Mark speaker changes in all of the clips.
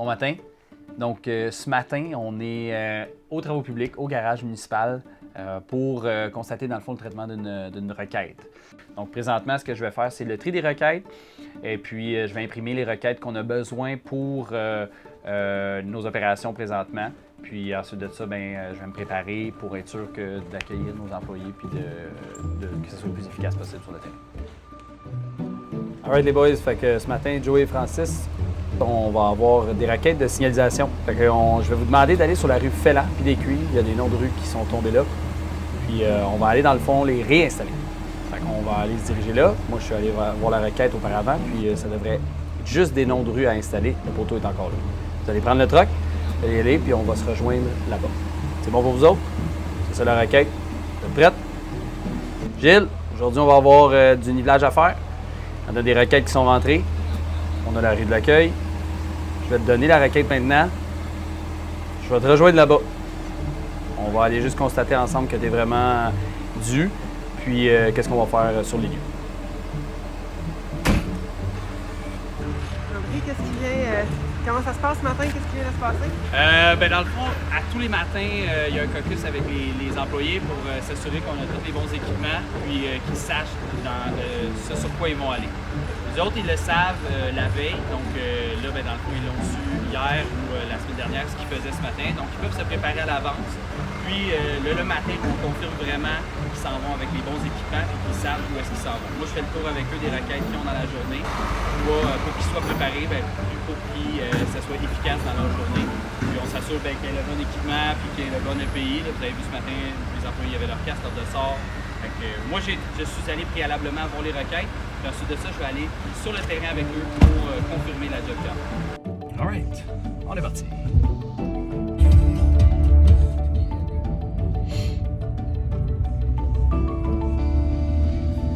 Speaker 1: Bon matin. Donc, ce matin, on est aux travaux publics, au garage municipal, pour constater, dans le fond, le traitement d'une requête. Donc, présentement, ce que je vais faire, c'est le tri des requêtes. Et puis, je vais imprimer les requêtes qu'on a besoin pour nos opérations présentement. Puis, ensuite de ça, je vais me préparer pour être sûr d'accueillir nos employés puis que ce soit le plus efficace possible sur le terrain. All right, les boys, fait que ce matin, Joey et Francis, on va avoir des requêtes de signalisation. Fait que je vais vous demander d'aller sur la rue Fella puis des Cuivres. Il y a des noms de rues qui sont tombés là. Puis on va aller dans le fond les réinstaller. Fait qu'on va aller se diriger là. Moi, je suis allé voir la requête auparavant, puis ça devrait être juste des noms de rues à installer. Le poteau est encore là. Vous allez prendre le truck, vous allez y aller, puis on va se rejoindre là-bas. C'est bon pour vous autres? C'est ça la requête. Vous êtes prêtes? Gilles, aujourd'hui, on va avoir du nivelage à faire. On a des requêtes qui sont rentrées. On a la rue de l'accueil. Je vais te donner la requête maintenant. Je vais te rejoindre là-bas. On va aller juste constater ensemble que tu es vraiment dû. Puis, qu'est-ce qu'on va faire sur les lieux.
Speaker 2: André, comment ça se passe ce matin? Qu'est-ce qui vient de se passer?
Speaker 1: Dans le fond, à tous les matins, il y a un caucus avec les employés pour s'assurer qu'on a tous les bons équipements puis qu'ils sachent ce sur quoi ils vont aller. Les autres, ils le savent la veille, donc là, dans le fond, ils l'ont su hier ou la semaine dernière, ce qu'ils faisaient ce matin. Donc, ils peuvent se préparer à l'avance. Puis, le matin, on confirme vraiment qu'ils s'en vont avec les bons équipements et qu'ils savent où est-ce qu'ils s'en vont. Moi, je fais le tour avec eux des requêtes qu'ils ont dans la journée pour qu'ils soient préparés, pour que ça soit efficace dans leur journée. Puis, on s'assure qu'il y ait le bon équipement puis qu'il y ait le bon EPI. Là, vous avez vu ce matin, les employés avaient leur casque, leur de sort. Moi, je suis allé préalablement voir les requêtes. Puis ensuite de ça, je vais aller sur le terrain avec eux pour confirmer la job job. All right, on est parti.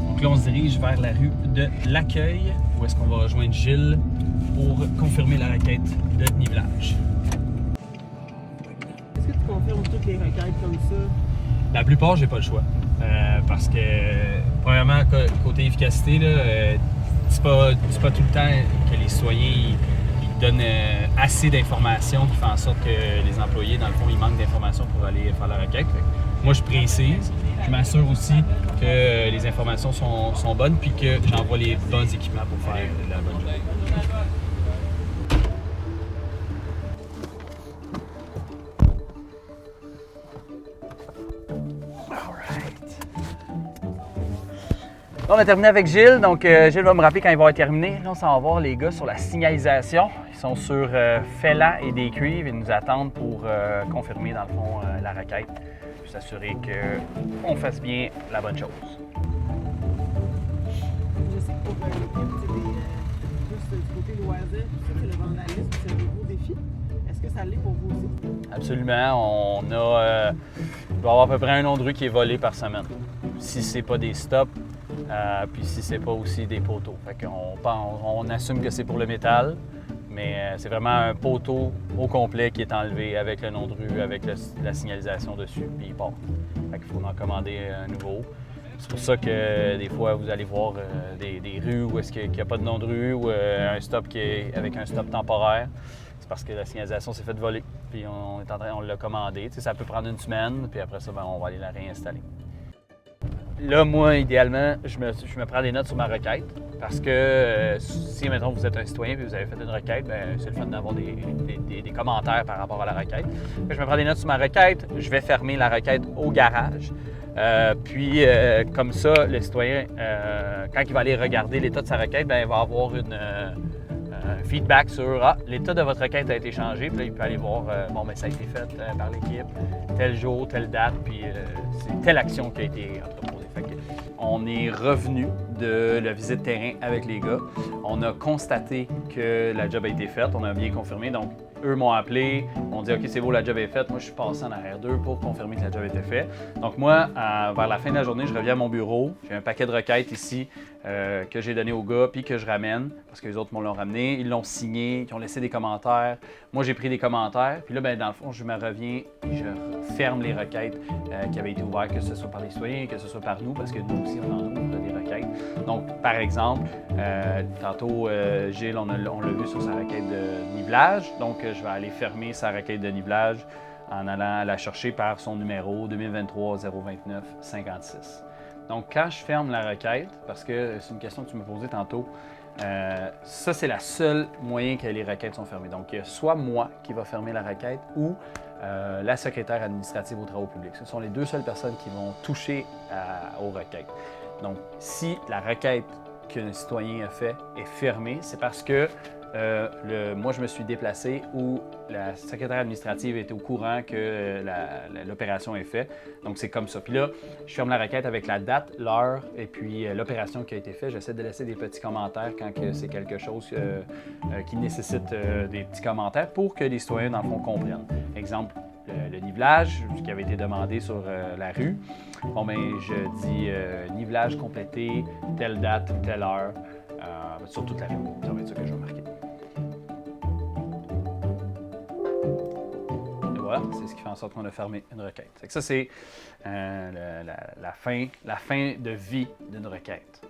Speaker 1: Donc là, on se dirige vers la rue de l'accueil, où est-ce qu'on va rejoindre Gilles pour confirmer la requête de nivelage.
Speaker 2: Est-ce que tu confirmes toutes les requêtes comme ça?
Speaker 1: La plupart, j'ai pas le choix. Parce que, premièrement, côté efficacité, c'est pas tout le temps que les citoyens ils donnent assez d'informations qui font en sorte que les employés, dans le fond, ils manquent d'informations pour aller faire la requête. Moi, je précise. Je m'assure aussi que les informations sont bonnes puis que j'envoie les bons équipements pour faire la bonne job. On a terminé avec Gilles, donc Gilles va me rappeler quand il va être terminé. Là, on s'en va voir les gars sur la signalisation. Ils sont sur Fella et des Cuivres. Ils nous attendent pour confirmer, dans le fond, la requête. Puis s'assurer qu'on fasse bien la bonne chose.
Speaker 2: Je sais que pour l'équipe, c'est plus du côté loisir, c'est le vandalisme, c'est un gros défi. Est-ce que ça l'est pour vous aussi?
Speaker 1: Absolument. Il doit y avoir à peu près un nom de rue qui est volé par semaine. Si c'est pas des stops, puis si c'est pas aussi des poteaux. Fait qu'on assume que c'est pour le métal, mais c'est vraiment un poteau au complet qui est enlevé avec le nom de rue, avec la signalisation dessus, puis il part. Fait qu'il faut en commander un nouveau. C'est pour ça que des fois, vous allez voir des rues où est-ce qu'il n'y a pas de nom de rue ou un stop qui est avec un stop temporaire. C'est parce que la signalisation s'est faite voler, puis on l'a commandé. Tu sais, ça peut prendre une semaine, puis après ça, on va aller la réinstaller. Là, moi, idéalement, je me prends des notes sur ma requête parce que si, mettons, vous êtes un citoyen et vous avez fait une requête, c'est le fun d'avoir des commentaires par rapport à la requête. Je me prends des notes sur ma requête, je vais fermer la requête au garage. Puis, comme ça, le citoyen, quand il va aller regarder l'état de sa requête, il va avoir un feedback sur l'état de votre requête a été changé. Puis là, il peut aller voir, ça a été fait par l'équipe, tel jour, telle date, puis c'est telle action qui a été proposée. On est revenu de la visite terrain avec les gars. On a constaté que la job a été faite, on a bien confirmé. Donc, eux m'ont appelé, m'ont dit « OK, c'est beau, la job est faite. » Moi, je suis passé en arrière d'eux pour confirmer que la job était faite. Donc, moi, vers la fin de la journée, je reviens à mon bureau. J'ai un paquet de requêtes ici que j'ai donné aux gars puis que je ramène parce que les autres m'ont l'ont ramené. Ils l'ont signé, ils ont laissé des commentaires. Moi, j'ai pris des commentaires. Puis là, dans le fond, je me reviens et je ferme les requêtes qui avaient été ouvertes, que ce soit par les citoyens, que ce soit par nous, parce que nous aussi, on en ouvre des requêtes. requête. Donc, par exemple, tantôt, Gilles, on l'a vu sur sa requête de nivelage. Donc, je vais aller fermer sa requête de nivelage en allant la chercher par son numéro 2023 029 56. Donc, quand je ferme la requête, parce que c'est une question que tu me posais tantôt, ça, c'est la seule moyen que les requêtes sont fermées. Donc, il y a soit moi qui va fermer la requête ou la secrétaire administrative aux travaux publics. Ce sont les deux seules personnes qui vont toucher aux requêtes. Donc, si la requête qu'un citoyen a fait est fermée, c'est parce que moi, je me suis déplacé ou la secrétaire administrative était au courant que l'opération est faite. Donc, c'est comme ça. Puis là, je ferme la requête avec la date, l'heure et puis l'opération qui a été faite. J'essaie de laisser des petits commentaires quand c'est quelque chose qui nécessite des petits commentaires pour que les citoyens, dans le fond, comprennent. Exemple, le nivelage qui avait été demandé sur la rue. Bon, bien, je dis nivelage complété, telle date, telle heure, sur toute la rue. Ça va être ça que je vais marquer. Et voilà, c'est ce qui fait en sorte qu'on a fermé une requête. Ça, c'est la fin de vie d'une requête.